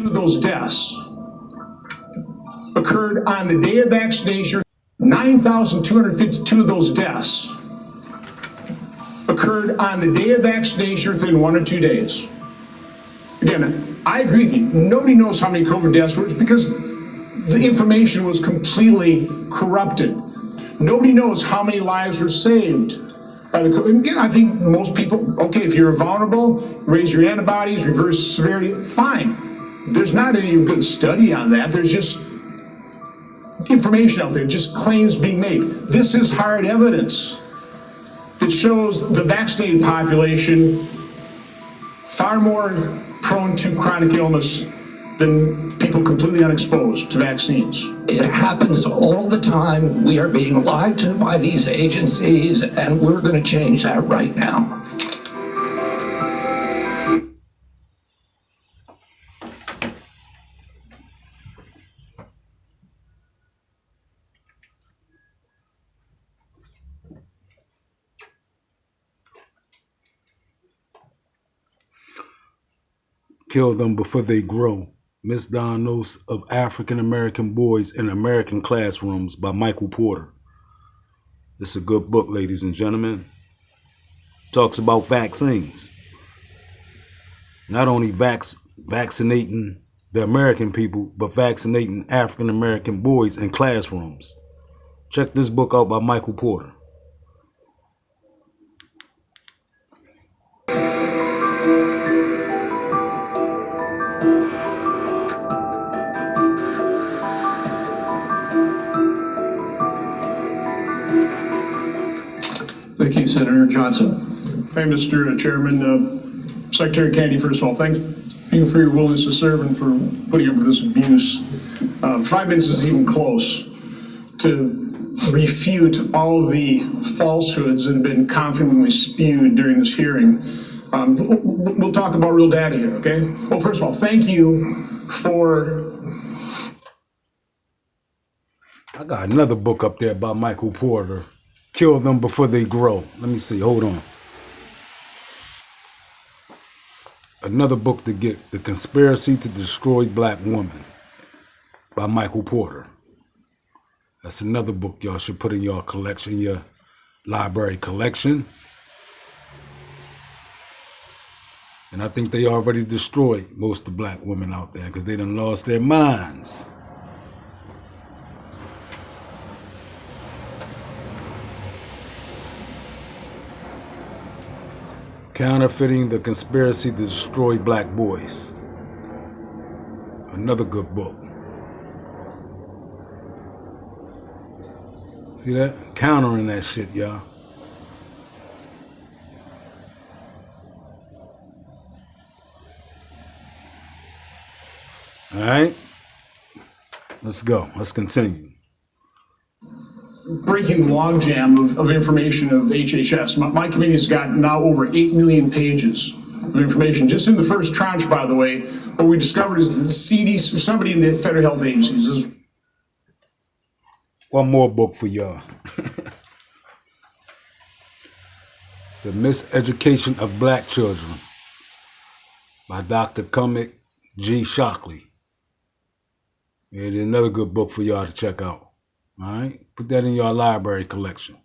of those deaths occurred on the day of vaccination. 9,252 of those deaths occurred on the day of vaccination within 1 or 2 days. Again, I agree with you. Nobody knows how many COVID deaths were because the information was completely corrupted. Nobody knows how many lives were saved by the COVID. Again, I think most people, okay, if you're vulnerable, raise your antibodies, reverse severity, fine. There's not any good study on that. There's just information out there, just claims being made. This is hard evidence that shows the vaccinated population far more prone to chronic illness than people completely unexposed to vaccines. It happens all the time. We are being lied to by these agencies, and we're going to change that right now. Kill them before they grow. Misdiagnosis of African American boys in American classrooms by Michael Porter. This is a good book, ladies and gentlemen. Talks about vaccines. Not only vaccinating the American people, but vaccinating African American boys in classrooms. Check this book out by Michael Porter. Thank you, Senator Johnson. Hey, Mr. Chairman, Secretary Kennedy, first of all, thanks you for your willingness to serve and for putting up with this abuse. 5 minutes is even close to refute all of the falsehoods that have been confidently spewed during this hearing. We'll talk about real data here, okay? Well, first of all, thank you for... I got another book up there by Michael Porter. Kill them before they grow. Let me see, hold on. Another book to get, The Conspiracy to Destroy Black Women by Michael Porter. That's another book y'all should put in your collection, your library collection. And I think they already destroyed most of the black women out there because they done lost their minds. Counterfeiting: The Conspiracy to Destroy Black Boys. Another good book. See that? Countering that shit, y'all. All right. Let's go. Let's continue. Breaking the logjam of information of HHS. My committee's got now over 8 million pages of information, just in the first tranche, by the way. What we discovered is that the CDC, somebody in the federal health agencies is... One more book for y'all. The Miseducation of Black Children by Dr. Kumik G. Shockley. And another good book for y'all to check out. All right, put that in your library collection.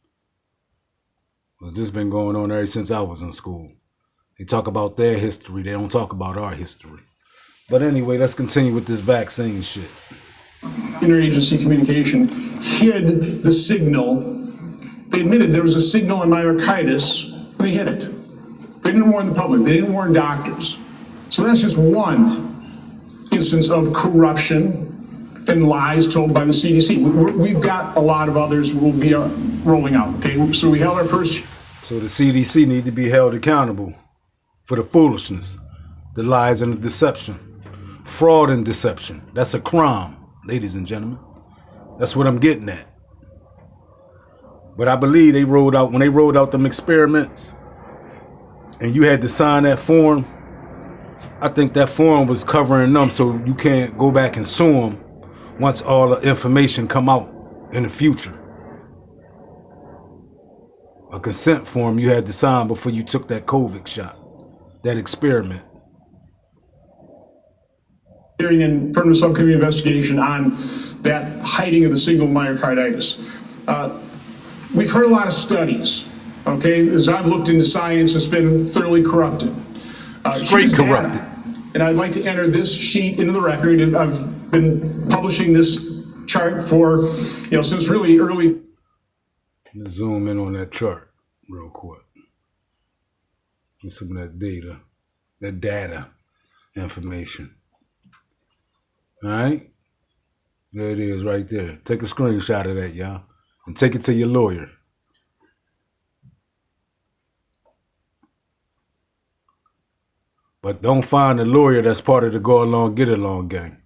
Because this has been going on ever since I was in school. They talk about their history. They don't talk about our history. But anyway, let's continue with this vaccine shit. Interagency communication hid the signal. They admitted there was a signal in myocarditis, and they hid it. They didn't warn the public. They didn't warn doctors. So that's just one instance of corruption and lies told by the CDC. We've got a lot of others we'll be rolling out, okay? So we held our first... So the CDC need to be held accountable for the foolishness, the lies and the deception. Fraud and deception. That's a crime, ladies and gentlemen. That's what I'm getting at. But I believe they rolled out, when they rolled out them experiments, and you had to sign that form, I think that form was covering them so you can't go back and sue them once all the information come out in the future. A consent form you had to sign before you took that COVID shot, that experiment. hearing and permanent subcommittee investigation on that hiding of the signal myocarditis. We've heard a lot of studies, okay? As I've looked into science, it's been thoroughly corrupted. Straight corrupted. Data, and I'd like to enter this sheet into the record. I've been publishing this chart for, since really early. Let's zoom in on that chart real quick. Get some of that data information. All right? There it is right there. Take a screenshot of that, y'all, and take it to your lawyer. But don't find a lawyer that's part of the go along, get along gang.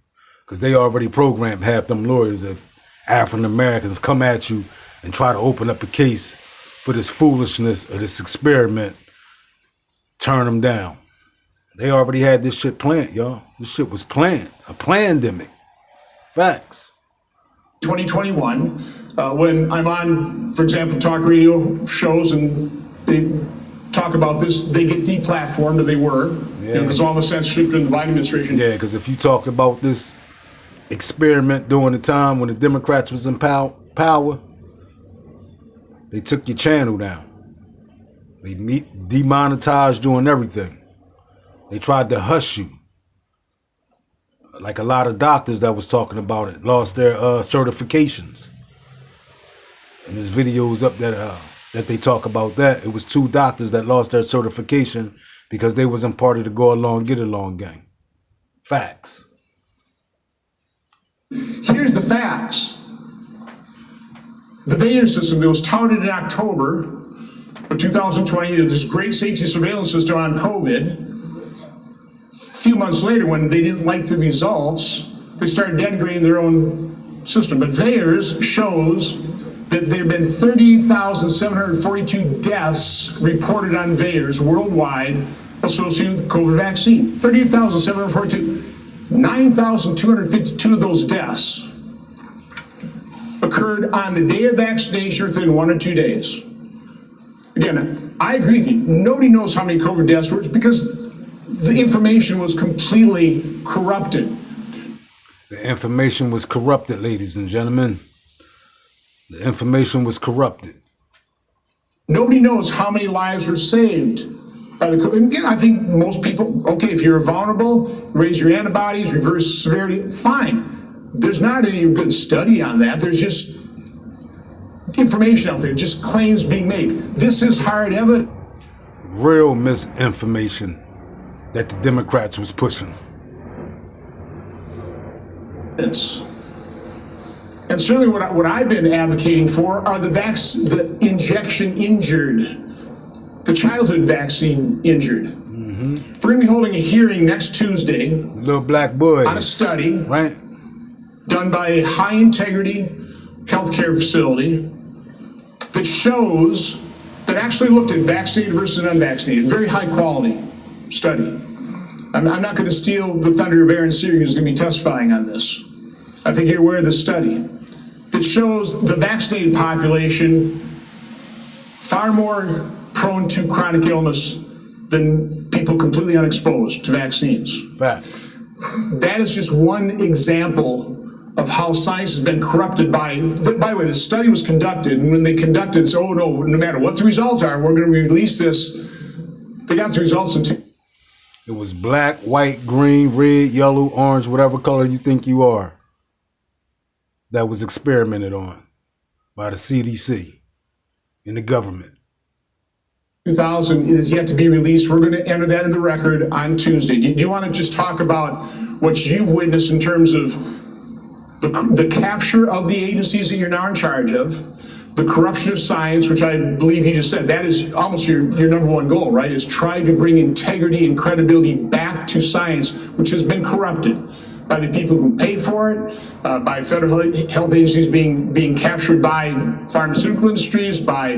Because they already programmed half them lawyers. If African Americans come at you and try to open up a case for this foolishness or this experiment, turn them down. They already had this shit planned, y'all. This shit was planned. A pandemic. Facts. 2021, when I'm on, for example, talk radio shows and they talk about this, they get deplatformed, or they were, because all the censorship in the Biden administration. Yeah, because if you talk about this experiment during the time when the Democrats was in power, they took your channel down. They demonetized you and everything. They tried to hush you. Like a lot of doctors that was talking about it lost their certifications. And there's videos up that they talk about that. It was 2 doctors that lost their certification because they wasn't part of the go along, get along gang. Facts. Here's the facts. The VACCINATED system that was touted in October of 2020, this great safety surveillance system on COVID. A few months later, when they didn't like the results, they started denigrating their own system. But VAERS shows that there have been 38,742 deaths reported on VAERS worldwide associated with the COVID vaccine. 38,742. 9,252 of those deaths occurred on the day of vaccination within 1 or 2 days. Again, I agree with you. Nobody knows how many COVID deaths were because the information was completely corrupted. The information was corrupted, ladies and gentlemen. The information was corrupted. Nobody knows how many lives were saved. And again, I think most people, okay, if you're vulnerable, raise your antibodies, reverse severity, fine. There's not any good study on that. There's just information out there, just claims being made. This is hard evidence. Real misinformation that the Democrats was pushing. And certainly what I've been advocating for are the injection injured, the childhood vaccine injured. Mm-hmm. We're going to be holding a hearing next Tuesday. Little black boys. On a study right, done by a high integrity healthcare facility that shows, that actually looked at vaccinated versus unvaccinated. Very high quality study. I'm not going to steal the thunder of Aaron Sear, who's going to be testifying on this. I think you're aware of the study that shows the vaccinated population far more prone to chronic illness than people completely unexposed to vaccines. facts. That is just one example of how science has been corrupted by the way, the study was conducted, and when they conducted it, oh no matter what the results are, we're going to release this. They got the results in It was black, white, green, red, yellow, orange, whatever color you think you are, that was experimented on by the CDC and the government. 2000 is yet to be released. We're going to enter that in the record on Tuesday. Do you want to just talk about what you've witnessed in terms of the capture of the agencies that you're now in charge of, the corruption of science, which I believe you just said, that is almost your number one goal, right? Is try to bring integrity and credibility back to science, which has been corrupted by the people who pay for it, by federal health agencies being captured by pharmaceutical industries, by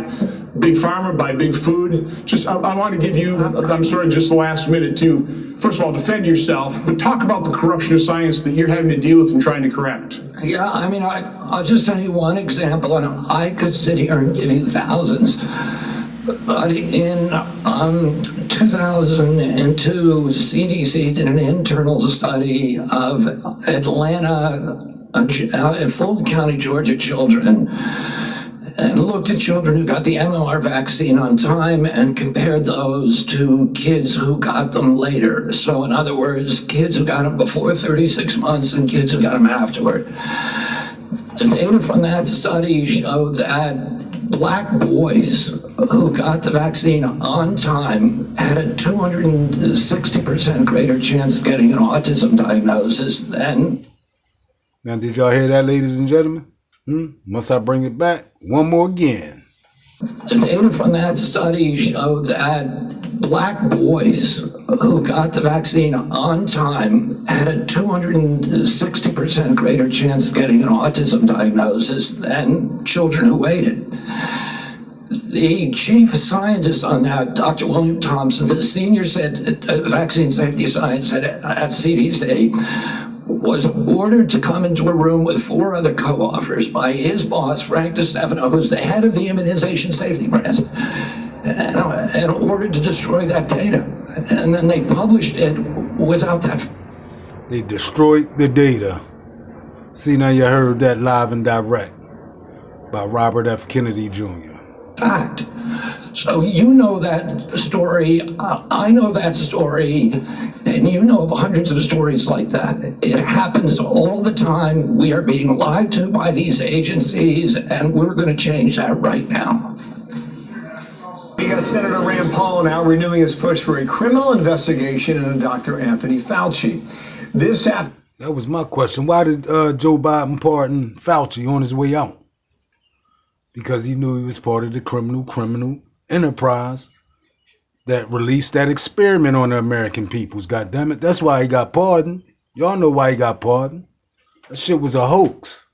big pharma, by big food. Just, I want to give you, I'm sorry, just the last minute to, first of all, defend yourself, but talk about the corruption of science that you're having to deal with and trying to correct. Yeah, I mean, I'll just tell you one example, and I could sit here and give you thousands. But in 2002, CDC did an internal study of Atlanta and Fulton County, Georgia children, and looked at children who got the MMR vaccine on time and compared those to kids who got them later. So in other words, kids who got them before 36 months and kids who got them afterward. The data from that study showed that Black boys who got the vaccine on time had a 260% greater chance of getting an autism diagnosis than. Now, did y'all hear that, ladies and gentlemen? Must I bring it back? One more again. The data from that study showed that Black boys who got the vaccine on time had a 260% greater chance of getting an autism diagnosis than children who waited. The chief scientist on that, Dr. William Thompson, the senior vaccine safety scientist at CDC, was ordered to come into a room with 4 other co-authors by his boss, Frank DeStefano, who's the head of the immunization safety branch, and ordered to destroy that data. And then they published it without that. They destroyed the data. See, now you heard that live and direct by Robert F. Kennedy Jr. Fact. So you know that story, I know that story, and you know of hundreds of stories like that. It happens all the time. We are being lied to by these agencies, and we're going to change that right now. We got Senator Rand Paul now renewing his push for a criminal investigation into Dr. Anthony Fauci. That was my question. Why did Joe Biden pardon Fauci on his way out? Because he knew he was part of the criminal enterprise that released that experiment on the American peoples. God damn it. That's why he got pardoned. Y'all know why he got pardoned. That shit was a hoax.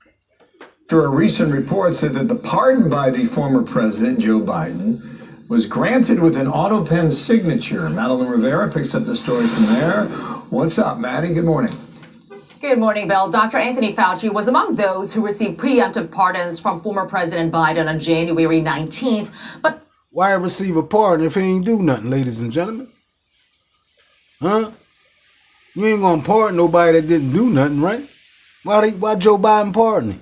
After a recent report said that the pardon by the former president, Joe Biden, was granted with an auto pen signature. Madeline Rivera picks up the story from there. What's up, Maddie? Good morning. Good morning, Bill. Dr. Anthony Fauci was among those who received preemptive pardons from former President Biden on January 19th. But why receive a pardon if he ain't do nothing, ladies and gentlemen? Huh? You ain't gonna pardon nobody that didn't do nothing, right? Why Joe Biden pardon him?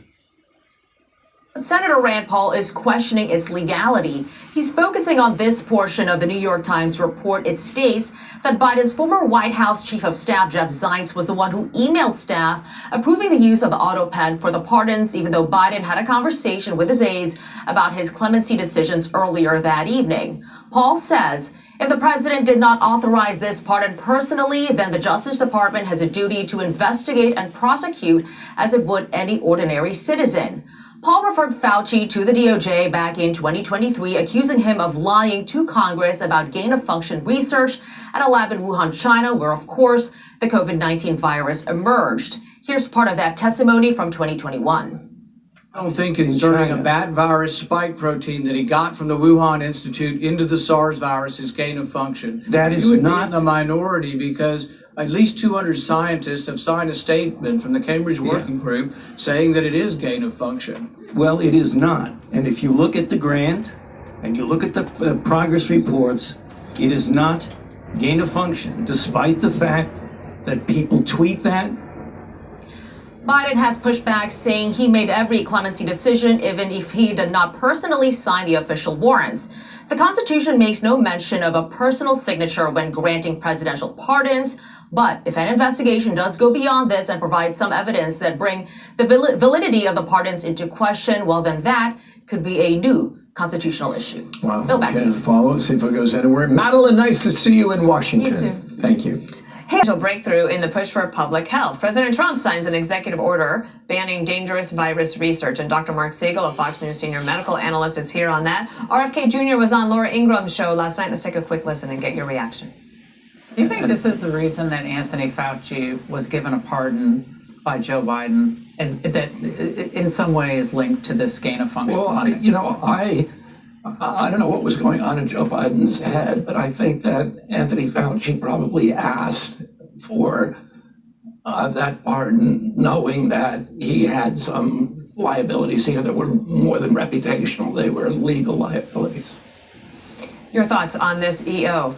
Senator Rand Paul is questioning its legality. He's focusing on this portion of the New York Times report. It states that Biden's former White House Chief of Staff, Jeff Zients, was the one who emailed staff approving the use of the auto pen for the pardons, even though Biden had a conversation with his aides about his clemency decisions earlier that evening. Paul says if the president did not authorize this pardon personally, then the Justice Department has a duty to investigate and prosecute as it would any ordinary citizen. Paul referred Fauci to the DOJ back in 2023, accusing him of lying to Congress about gain-of-function research at a lab in Wuhan, China, where, of course, the COVID-19 virus emerged. Here's part of that testimony from 2021. I don't think inserting a bat virus spike protein that he got from the Wuhan Institute into the SARS virus is gain of function. That is you would not be in the minority because at least 200 scientists have signed a statement from the Cambridge Working Group saying that it is gain of function. Well, it is not. And if you look at the grant and you look at the progress reports, it is not gain of function, despite the fact that people tweet that. Biden has pushed back, saying he made every clemency decision, even if he did not personally sign the official warrants. The Constitution makes no mention of a personal signature when granting presidential pardons, but if an investigation does go beyond this and provide some evidence that bring the validity of the pardons into question, well, then that could be a new constitutional issue. Wow. Bill, back to you. Follow, see if it goes anywhere. Madeline, nice to see you in Washington. You too. Thank you. Potential breakthrough in the push for public health. President Trump signs an executive order banning dangerous virus research. And Dr. Mark Siegel, a Fox News senior medical analyst, is here on that. RFK Jr. was on Laura Ingram's show last night. Let's take a quick listen and get your reaction. Do you think this is the reason that Anthony Fauci was given a pardon by Joe Biden, and that in some way is linked to this gain of function? Well, I don't know what was going on in Joe Biden's head, but I think that Anthony Fauci probably asked for that pardon, knowing that he had some liabilities here that were more than reputational. They were legal liabilities. Your thoughts on this EO?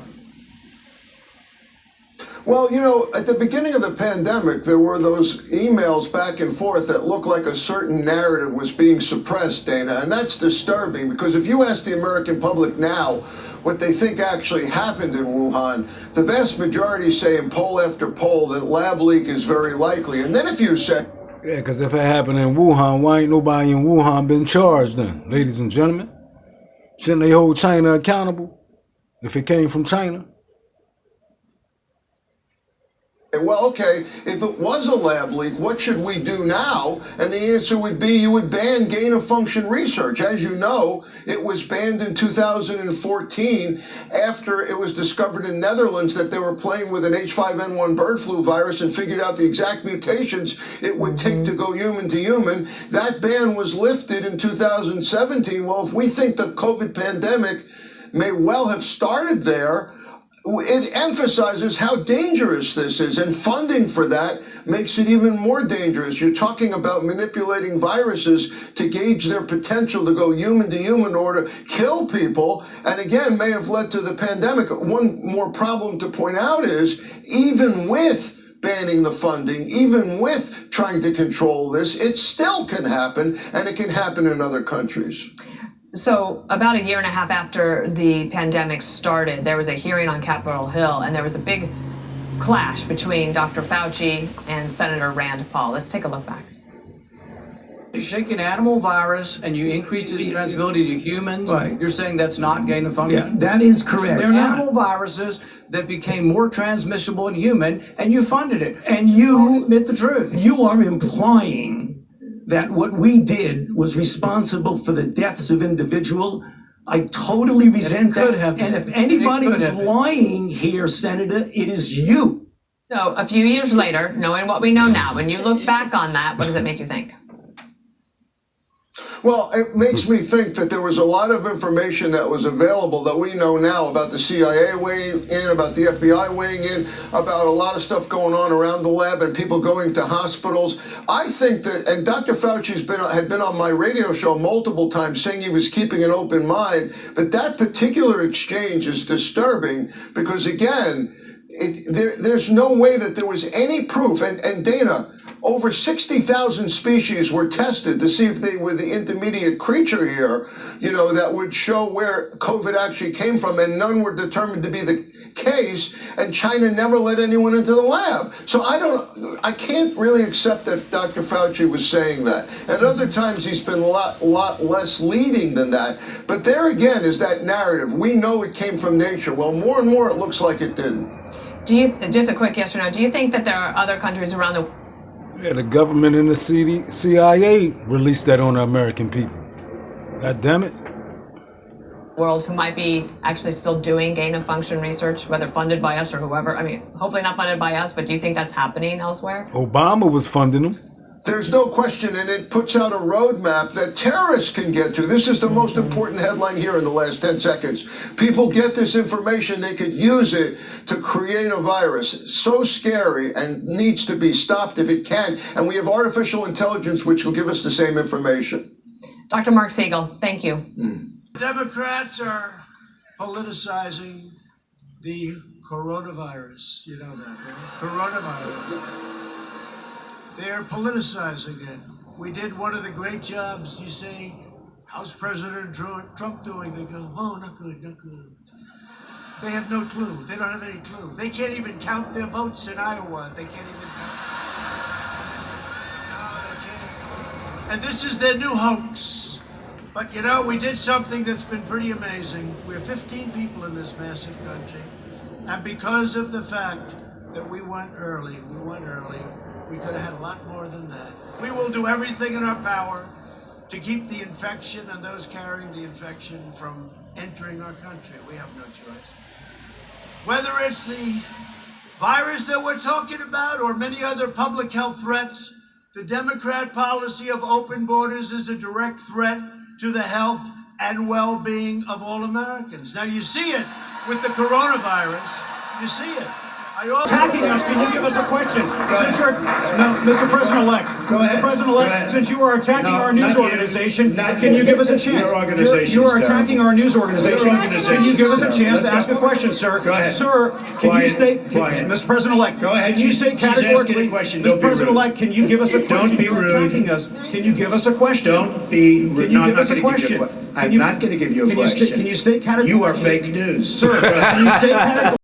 Well, you know, at the beginning of the pandemic, there were those emails back and forth that looked like a certain narrative was being suppressed, Dana, and that's disturbing because if you ask the American public now what they think actually happened in Wuhan, the vast majority say in poll after poll that lab leak is very likely. And then if you say... Yeah, because if it happened in Wuhan, why ain't nobody in Wuhan been charged then, ladies and gentlemen? Shouldn't they hold China accountable if it came from China? Well, okay, if it was a lab leak, what should we do now? And the answer would be you would ban gain-of-function research. As you know, it was banned in 2014 after it was discovered in Netherlands that they were playing with an H5N1 bird flu virus and figured out the exact mutations it would take to go human to human. That ban was lifted in 2017. Well, if we think the COVID pandemic may well have started there, it emphasizes how dangerous this is, and funding for that makes it even more dangerous. You're talking about manipulating viruses to gauge their potential to go human to human or to kill people, and again, may have led to the pandemic. One more problem to point out is, even with banning the funding, even with trying to control this, it still can happen, and it can happen in other countries. So about a year and a half after the pandemic started, there was a hearing on Capitol Hill, and there was a big clash between Dr. Fauci and Senator Rand Paul. Let's take a look back. You take an animal virus and you increase its transmissibility to humans, Right. You're saying that's not gain of function? Yeah, that is correct. They're animal viruses that became more transmissible in human, and you funded it. And you admit the truth. You are implying that what we did was responsible for the deaths of individual. I totally resent that. And if anybody is lying here, Senator, it is you. So a few years later, knowing what we know now, when you look back on that, what does it make you think? Well, it makes me think that there was a lot of information that was available that we know now about the CIA weighing in, about the FBI weighing in, about a lot of stuff going on around the lab and people going to hospitals. I think that, and Dr. Fauci's had been on my radio show multiple times saying he was keeping an open mind, but that particular exchange is disturbing because, again, there's no way that there was any proof. And Dana, over 60,000 species were tested to see if they were the intermediate creature here, you know, that would show where COVID actually came from, and none were determined to be the case, and China never let anyone into the lab. So I can't really accept that Dr. Fauci was saying that. At other times he's been a lot less leading than that. But there again is that narrative. We know it came from nature. Well, more and more it looks like it didn't. Do you, just a quick yes or no, do you think that there are other countries around the Yeah, the government and the CIA released that on the American people. God damn it. world who might be actually still doing gain-of-function research, whether funded by us or whoever? I mean, hopefully not funded by us, but do you think that's happening elsewhere? Obama was funding them. There's no question, and it puts out a roadmap that terrorists can get to. This is the most important headline here in the last 10 seconds. People get this information, they could use it to create a virus so scary and needs to be stopped if it can. And we have artificial intelligence which will give us the same information. Dr. Mark Siegel, thank you. Democrats are politicizing the coronavirus. You know that, right? Coronavirus. They're politicizing it. We did one of the great jobs. You say, how's President Trump doing? They go, oh, not good, not good. They have no clue. They don't have any clue. They can't even count their votes in Iowa. They can't even count. No, they can't. And this is their new hoax. But you know, we did something that's been pretty amazing. We're 15 people in this massive country. And because of the fact that we went early, we could have had a lot more than that. We will do everything in our power to keep the infection and those carrying the infection from entering our country. We have no choice. Whether it's the virus that we're talking about or many other public health threats, the Democrat policy of open borders is a direct threat to the health and well-being of all Americans. Now you see it with the coronavirus. You see it. Attacking us, can you give us a question? Since you're, no, Mr. President-elect, Go ahead. President-elect, since you are attacking No, our news not you. organization, Not can you. you give us a chance? Your organization's You are terrible. attacking our news organization. Your organization's Can you give us a terrible. chance Let's to ask go. a question, sir? Go ahead. Sir, can Quiet. you state, Quiet. Mr. President-elect, Go ahead. can you state She's asking categorically, a question. Mr. Don't be rude. President-elect, can you give us a question? Don't be You're rude. attacking us. Can you give us a question? Don't be rude. Can you No, I'm give not us a going to give you question? a question. I'm not going to give you a question. Can you state categorically? You are fake news. Sir, can you state categorically?